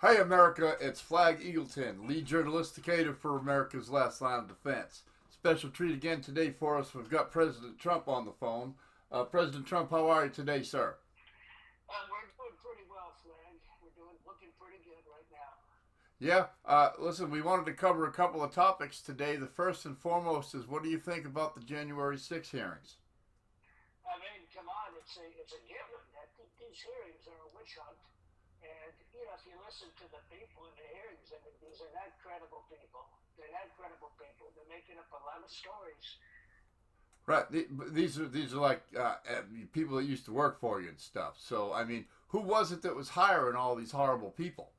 Hey America, it's Flagg Eagleton, lead journalisticator for America's Last Line of Defense. Special treat again today for us. We've got President Trump on the phone. President Trump, how are you today, sir? We're doing pretty well, Flagg. We're doing looking pretty good right now. Yeah, listen, we wanted to cover a couple of topics today. The first and foremost is what do you think about the January 6 hearings? I mean, come on, it's a given that these hearings are a witch hunt, and if you listen to the people in the hearings, I mean, these are not credible people. They're not credible people. They're making up a lot of stories. Right, these are like people that used to work for you and stuff. So, I mean, who was it that was hiring all these horrible people?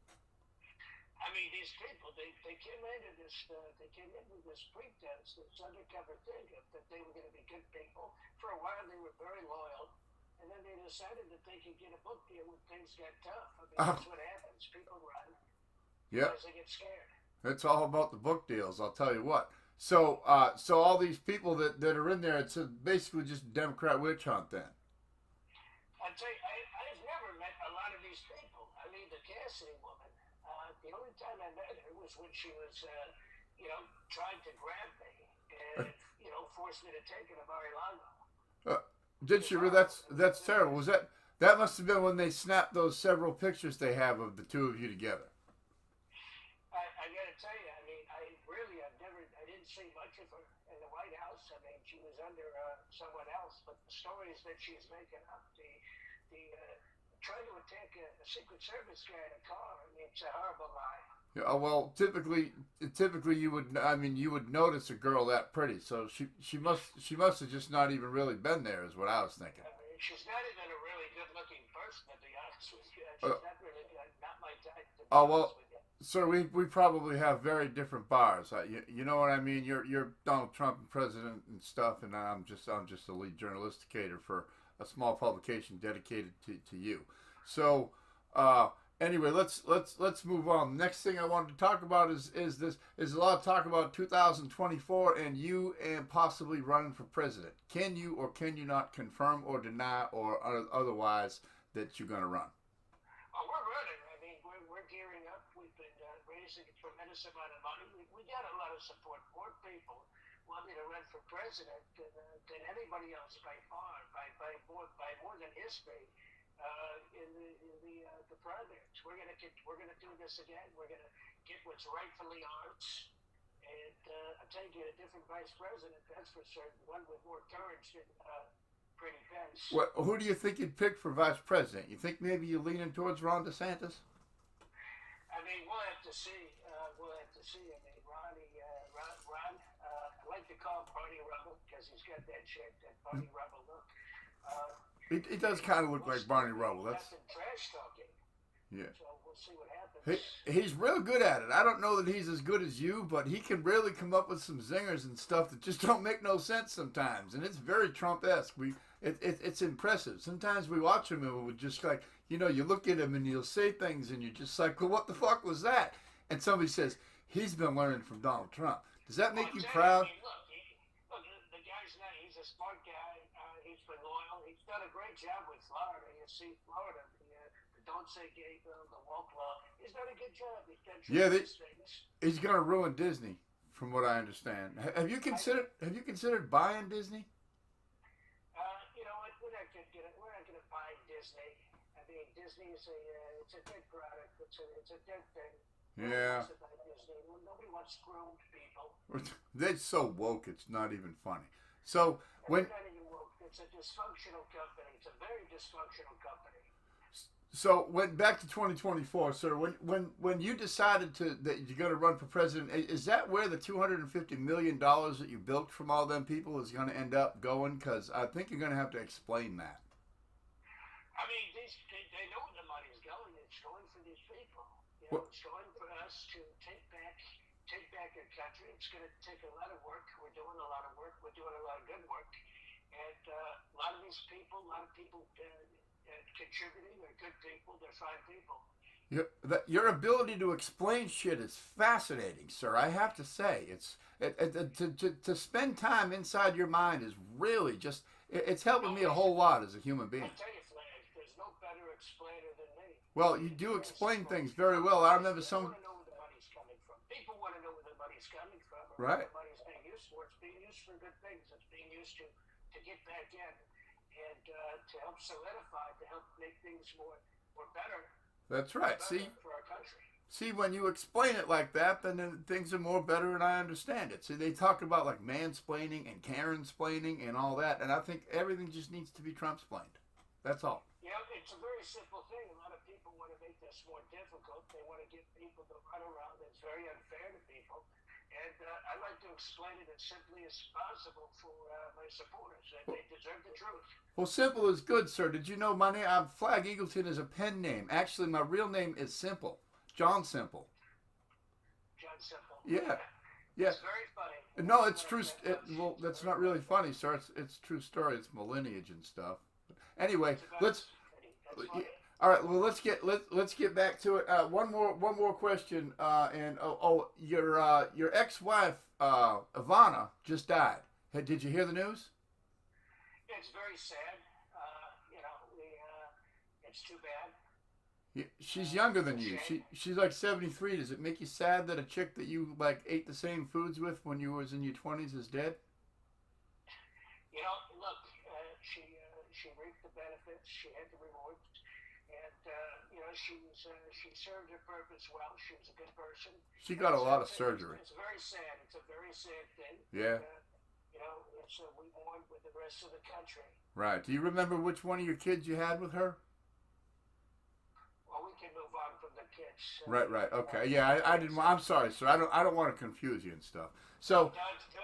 I mean, these people they came into this pretense, this undercover thing that they were going to be good people. For a while, they were very loyal, and then they decided that they could get a book deal when things got tough. I mean, Oh, that's what happens. People run yep. because they get scared. It's all about the book deals. I'll tell you what. So all these people that are in there, it's basically just a Democrat witch hunt. Then, I tell you, I've never met a lot of these people. I mean, the Cassidy woman. The only time I met her was when she was, trying to grab me and forced me to take her to Mar-a-Lago. uh, did It she? was horrible. That's terrible. Was that must have been when they snapped those several pictures they have of the two of you together? I got to tell you, I mean, I didn't see much of her in the White House. I mean, she was under someone else, but the stories that she's making up, the trying to attack a Secret Service guy in a car, I mean, it's a horrible lie. Yeah, well, typically you would. I mean, you would notice a girl that pretty. So she must have just not even really been there, is what I was thinking. I mean, she's not even a really good-looking person, to be honest with you. Uh, She's not really good, not my type, to be oh honest well, with you. sir, we probably have very different bars. You know what I mean? You're Donald Trump and president and stuff, and I'm just a lead journalisticator for a small publication dedicated to you. So uh, anyway, let's move on. Next thing I wanted to talk about is a lot of talk about 2024 and you and possibly running for president. Can you or can you not confirm or deny or otherwise that you're going to run? Oh, we're running. I mean, we're gearing up. We've been raising a tremendous amount of money. We got a lot of support. More people want me to run for president than anybody else by far, by more than history. In the primaries, we're gonna do this again. We're gonna get what's rightfully ours, and I'll tell you, a different vice president, that's for certain. One with more courage than Pretty Pence. What? Who do you think you'd pick for vice president? You think maybe you're leaning towards Ron DeSantis? I mean, we'll have to see. We'll have to see. I mean, Ron, I like to call him Barney Rubble because he's got that Barney Rubble look. Uh, He does kind of look we'll like see. Barney Rubble. He's got That's some trash talking, yeah. so we'll see what happens. He's real good at it. I don't know that he's as good as you, but he can really come up with some zingers and stuff that just don't make no sense sometimes, and it's very Trump-esque. It's impressive. Sometimes we watch him and we're just like, you look at him and he'll say things and you're just like, well, what the fuck was that? And somebody says he's been learning from Donald Trump. Does that Well, make you exactly. I proud? mean, look, the guy's not. He's a smart guy. He's been loyal. He's done a great job with Florida. You see, Florida, the Don't Say Gay bill, the woke law. He's done a good job. He's done Yeah, tremendous things. he's gonna ruin Disney, from what I understand. Have you I, considered buying Disney? you know what? We're not gonna buy Disney. I mean, Disney is it's a dead product. It's a dead thing. Nobody Yeah, wants to buy Disney. Nobody wants groomed people. they're so woke. It's not even funny. So It's when not even woke. It's a dysfunctional company. It's a very dysfunctional company. So went back to 2024, sir. When you decided that you're going to run for president, is that where the $250 million that you bilked from all them people is going to end up going? Because I think you're going to have to explain that. I mean, they know where the money's going. It's going for these people. What? It's going for us to take back our country. It's going to take a lot of work. We're doing a lot of work. We're doing a lot of good work, and a lot of these people, a lot of people contributing are good people. They're fine people. Your ability to explain shit is fascinating, sir. I have to say, to spend time inside your mind is really just it's helping No, me a whole lot as a human I being. tell you, Flagg, there's no better explainer than me. Well, you do against explain things sports. very People well. I want remember they some. want to know where the money's coming from. People want to know where the money's coming from or what Right. the money's being used for. It's being used for good things. It's being used to get back in and to help solidify, to help make things more better, That's more right. better See, for our country. see, when you explain it like that, then things are more better, and I understand it. See, they talk about like mansplaining and Karen-splaining and all that, and I think everything just needs to be Trump-splained. That's all. Yeah, it's a very simple thing. A lot of people want to make this more difficult. They want to get people to run around. It's very unfair to people. And I like to explain it as simply as possible for my supporters. That they deserve the truth. Well, simple is good, sir. Did you know my name? Flagg Eagleton is a pen name. Actually, my real name is Simple, John Simple. John Simple. Yeah, yeah. It's very funny. No, it's true. Well, that's not really funny, sir. It's true story. It's my lineage and stuff. Anyway, let's. That's funny. All right. Well, let's get back to it. One more question. And your ex-wife Ivana just died. Did you hear the news? It's very sad. It's too bad. She's younger than you. Shame. She's like 73. Does it make you sad that a chick that you like ate the same foods with when you was in your 20s is dead? Look, she reaped the benefits. She had the rewards, and she served her purpose well. She was a good person. She got a lot of It's, surgery. it's very sad. It's a very sad thing. Yeah. We mourn with the rest of the country. Right. Do you remember which one of your kids you had with her? Well, we can move on from the kids. Right. Okay. Yeah, I didn't. I'm sorry, sir. I don't want to confuse you and stuff. So,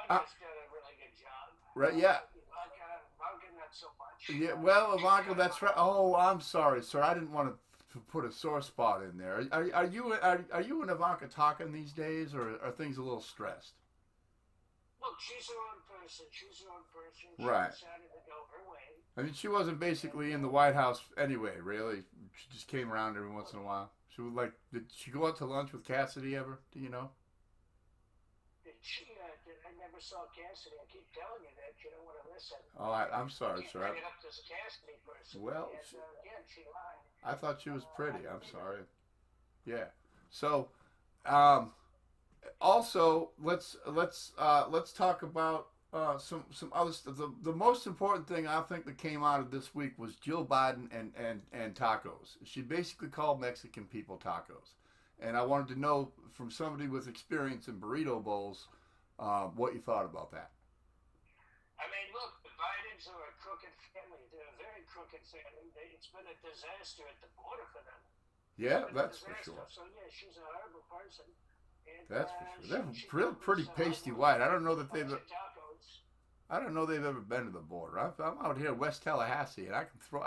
Doug's done a really good job. right. Yeah. Ivanka, not so much. Yeah. Well, Ivanka, that's right. Oh, I'm sorry, sir. I didn't want to put a sore spot in there. Are you and Ivanka talking these days, or are things a little stressed? Look, she's her own person. She's her own person. She Right. decided to go her way. I mean, she wasn't basically in the White House anyway, really. She just came around every once in a while. She would like, did she go out to lunch with Cassidy ever? Do you know? I never saw Cassidy. I keep telling you that. You don't want to listen. Oh, I'm sorry, Keep sir. bringing up this Cassidy person. Well, and, again, she lied. I thought she was pretty. I'm sorry. Yeah. So, also let's talk about some other stuff. The most important thing I think that came out of this week was Jill Biden and tacos. She basically called Mexican people tacos, and I wanted to know from somebody with experience in burrito bowls what you thought about that. I mean, look, the Bidens are a crooked family. They're a very crooked family. It's been a disaster at the border for them. Yeah, that's for sure. So yeah, she's a horrible person. And, That's for sure. They're she real pretty covers, pasty white. I don't know that bunch of tacos. I don't know they've ever been to the border. I'm out here West Tallahassee, and I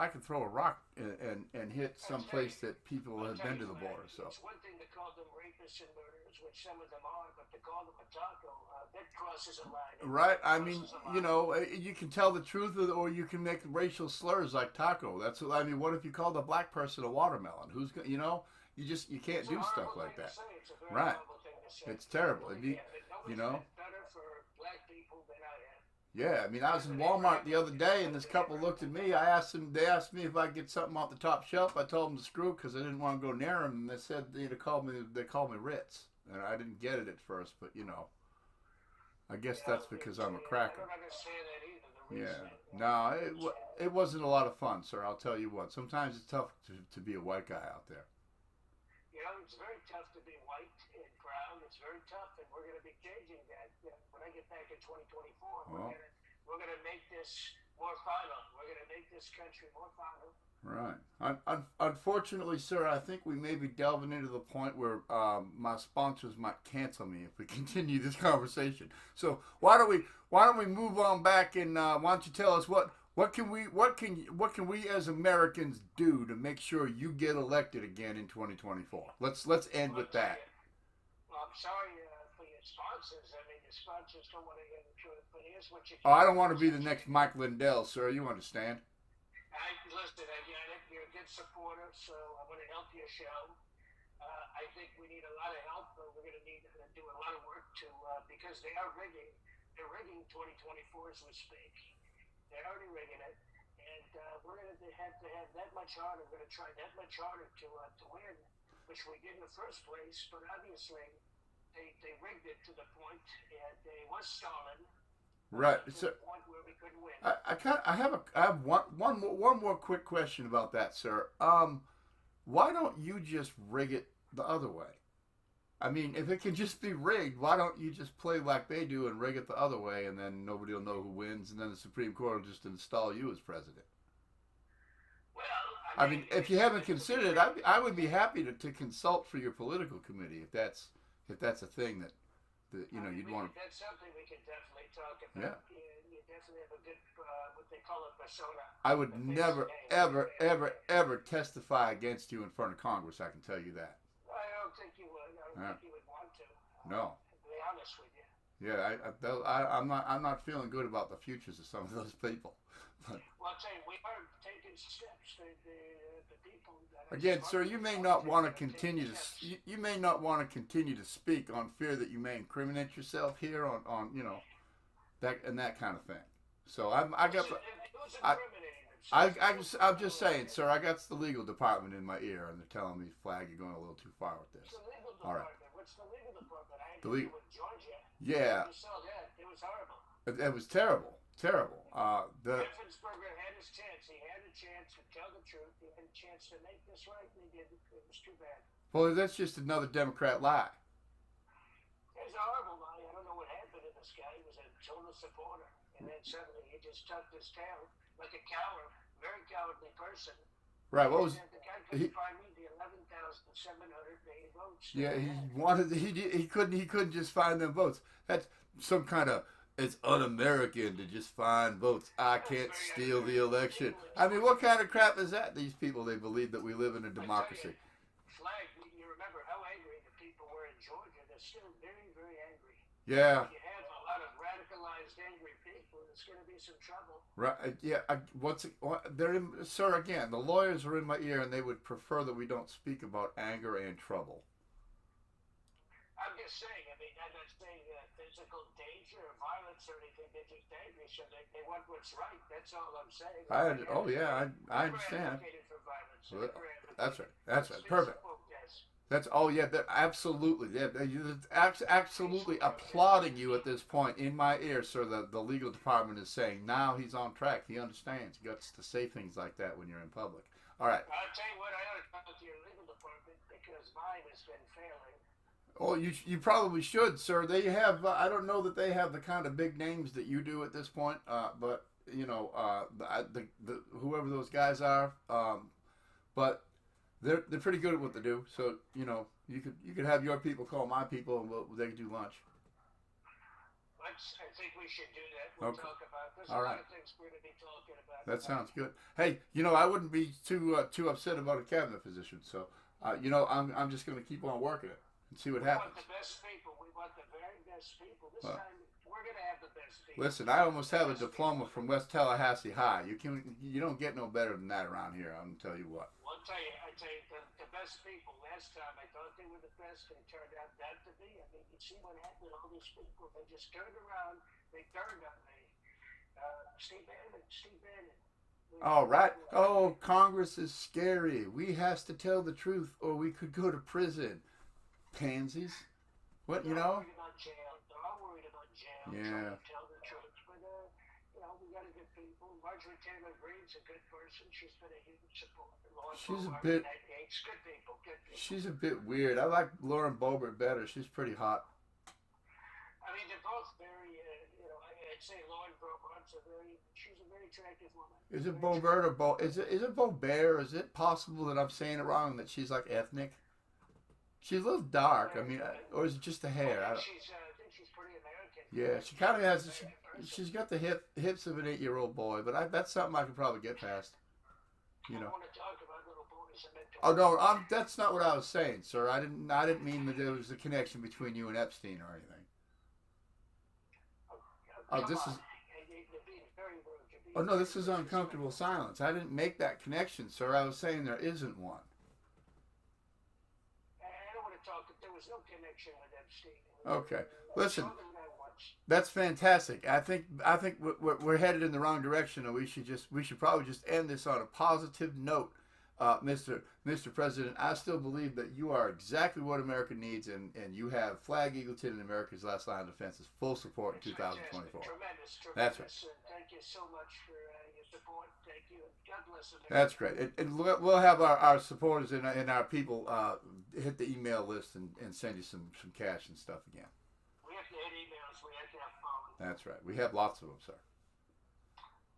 can throw a rock and hit some place that people have been to the border. So it's one thing to call them rapists and murderers, which some of them are, but to call them a taco, that crosses a line. right, I mean, you can tell the truth, or you can make racial slurs like taco. That's what I mean. What if you called a black person a watermelon? Who's you can't do stuff like that. Right. It's terrible. Better for black people than I am. Yeah, I mean, I was in Walmart the other day, and this couple looked at me. They asked me if I could get something off the top shelf. I told them to screw because I didn't want to go near them, and they said they called me Ritz, and I didn't get it at first, but I guess that's because I'm a cracker. I don't understand that either. The reason. No, it wasn't a lot of fun, sir. I'll tell you what. Sometimes it's tough to be a white guy out there. It's very tough to be white and brown. It's very tough, and we're going to be changing that when I get back in 2024. We're going to make this more final. We're going to make this country more final. Right. Unfortunately, sir, I think we may be delving into the point where my sponsors might cancel me if we continue this conversation. So why don't we move on back, and why don't you tell us what can we as Americans do to make sure you get elected again in 2024? Let's end with that. Well, I'm sorry for your sponsors. I mean, your sponsors don't want to hear the truth, but here's what you can I don't want to be the next Mike Lindell, sir. You understand? Listen, I get it. You're a good supporter, so I'm going to help your show. I think we need a lot of help, but we're going to need to do a lot of work because they're rigging 2024 as we speak. They're already rigging it, and we're going to have that much harder. We're going to try that much harder to win, which we did in the first place. But obviously, they rigged it to the point, and they was stalling Right. to So the point where we couldn't win. I have one more quick question about that, sir. Why don't you just rig it the other way? I mean, if it can just be rigged, why don't you just play like they do and rig it the other way, and then nobody will know who wins, and then the Supreme Court will just install you as president? Well, I mean, if you haven't considered it, I would be happy to consult for your political committee if that's a thing that you'd want to. That's something we can definitely talk Yeah. about. You definitely have a good, what they call it, persona. I would never, ever, ever, ever testify against you in front of Congress. I can tell you that. I don't think you would. I don't think you would want to. No. To be honest with you. Yeah, I'm not feeling good about the futures of some of those people. But Well, I'll tell you, we are taking steps. The people that are again, sir, you may not want to continue to steps. you may not want to continue to speak on fear that you may incriminate yourself here on that kind of thing. So I got It was I, incriminating. I'm just saying, sir. I got the legal department in my ear, and they're telling me, Flagg, you're going a little too far with this. The legal All right. department. What's the legal department? I The agree legal. with Georgia. Yeah, You saw that. It was horrible. it was terrible, terrible. Raffensperger had his chance. He had a chance to tell the truth. He had a chance to make this right, and he didn't. It was too bad. Well, that's just another Democrat lie. It was a horrible lie. I don't know what happened to this guy. He was a total supporter. And then suddenly he just tucked his tail like a coward, very cowardly person. Right. What was And the guy couldn't find me the 11,708 votes. Yeah, he couldn't just find them votes. That's some kind of it's un-American to just find votes. I can't steal the election. I mean, what kind of crap is that? These people, they believe that we live in a democracy. Flagg, you remember how angry the people were in Georgia. They're still very, very angry. Yeah. You have a lot of radicalized, angry people. There's going to be some trouble. Right. Yeah. They're in, sir. Again, the lawyers are in my ear, and they would prefer that we don't speak about anger and trouble. I'm just saying, I mean, I'm not saying physical danger or violence or anything. They're just angry, so they want what's right. That's all I'm saying. I understand. For violence. Well, that's right. That's right. Perfect. Yes. That's yeah. They're absolutely. They're absolutely applauding you at this point in my ear, sir. The legal department is saying now he's on track. He understands. He gets to say things like that when you're in public. All right. I'll tell you what. I ought to talk to your legal department because mine has been failing. Oh, you probably should, sir. They have. I don't know that they have the kind of big names that you do at this point. But the whoever those guys are. But they're pretty good at what they do. So you could have your people call my people, and they could do lunch. I think we should do that. We'll talk about this. All right. A lot of things we're going to be talking about. That sounds good. Hey, I wouldn't be too upset about a cabinet position. So, I'm just going to keep on working it and see what happens. We want the best people. We want the very best people. This time, we're going to have the best people. Listen, I almost have a diploma from West Tallahassee High. You don't get no better than that around here. I'm going to tell you what. Well, I tell you, the best people. Last time I thought they were the best, and it turned out not to be. I mean, you see what happened to all these people. They just turned around. They turned on me. Steve Bannon. All right. Oh, Congress is scary. We has to tell the truth, or we could go to prison. Pansies. What They're all worried about jail. They're all worried about jail. Yeah. Trying to tell the truth. But we got a good people. Marjorie Taylor Greene's a good person. She's been a huge supporter. She's a bit. Good people. She's a bit weird. I like Lauren Boebert better. She's pretty hot. I mean, they're both very. I'd say Lauren Boebert's she's a very attractive woman. Is it Boebert or Is it Boebert? Is it possible that I'm saying it wrong? That she's like ethnic? She's a little dark. I mean, or is it just the hair? I think she's pretty American. Yeah, she kind of has. She's got the hips of an 8-year-old boy, but that's something I could probably get past. I want to talk about little boys. Oh no, that's not what I was saying, sir. I didn't mean that there was a connection between you and Epstein or anything. Oh no, this is uncomfortable silence. I didn't make that connection, sir. I was saying there isn't one. I don't want to talk there was no connection with Epstein. Okay. Listen, Told him that once. that's fantastic. I think we're headed in the wrong direction, and we should probably just end this on a positive note, Mr. President. I still believe that you are exactly what America needs, and you have Flagg, Eagleton, and America's Last Line of Defense's full support in 2024. Tremendous. That's right. Thank you so much for your support. Thank you. God bless America. That's great. And we'll have our supporters and our people hit the email list and send you some cash and stuff again. We have to hit emails. We have to have phone. That's right. We have lots of them, sir.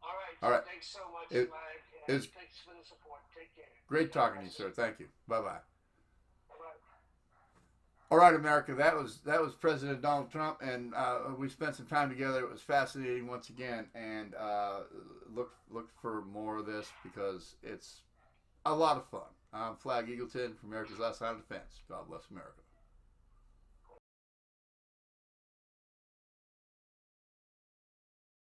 All All right. Thanks so much, It- Mike. it's- Thanks for the support. Take care. Great talking to you, sir. Thank you. Bye-bye. Bye-bye. All right, America. That was President Donald Trump, and we spent some time together. It was fascinating once again, and look for more of this because it's a lot of fun. I'm Flagg Eagleton from America's Last Line of Defense. God bless America.